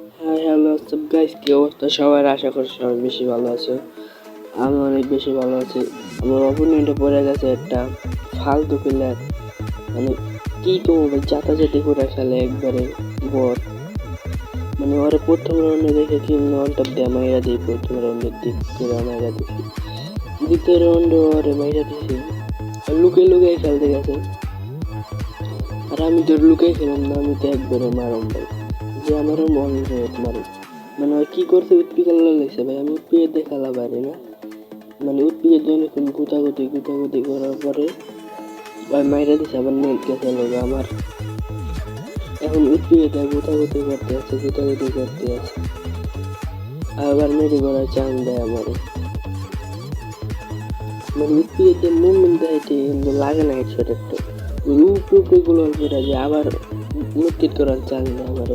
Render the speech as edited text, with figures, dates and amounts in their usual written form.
Hi hello WhatsApp guys, কি অবস্থা সবার? আশা করি সবাই বেশি ভালো আছে। আমি অনেক বেশি ভালো আছি। আমার অপোনেন্টে পড়ে গেছে একটা ফালতু প্লেয়ার, মানে কি করবো ভাই, চাতাচাতি করে খেলে একবারে বট। মানে ওরা প্রথম রাউন্ডে দেখে কি অন টপ দিয়ে মাইরা দিই, প্রথম রাউন্ডের দিক করে মাইরা দিচ্ছি, দ্বিতীয় রাউন্ডে ওরে মাইরা দিছি। লুকে লুকে খেলতে গেছে, আর আমি তো লুকে খেলাম না, আমি তো একবারে মারম ভাই, যে আমারও মন রেট মারে। মানে ওই কি করছে, উৎপিকার লাগছে ভাই, আমি উৎপিকে দেখালা পারি না। মানে উৎপিকের জন্য গুতাগুতি করার পরে ওই মাইরা দিছে, আবার নেট গেছে লোক আমার। এখন উৎপিকে গুতাগুতি করতে আছে, আবার মেরে করার চান্স দেয় আমার। মানে উৎপিকের যে মুভমেন্ট দেয় কিন্তু লাগে না হেডশট একটা, উপরে গুলো করে যে আবার মুক্তির করার চান্স দেয় আমার।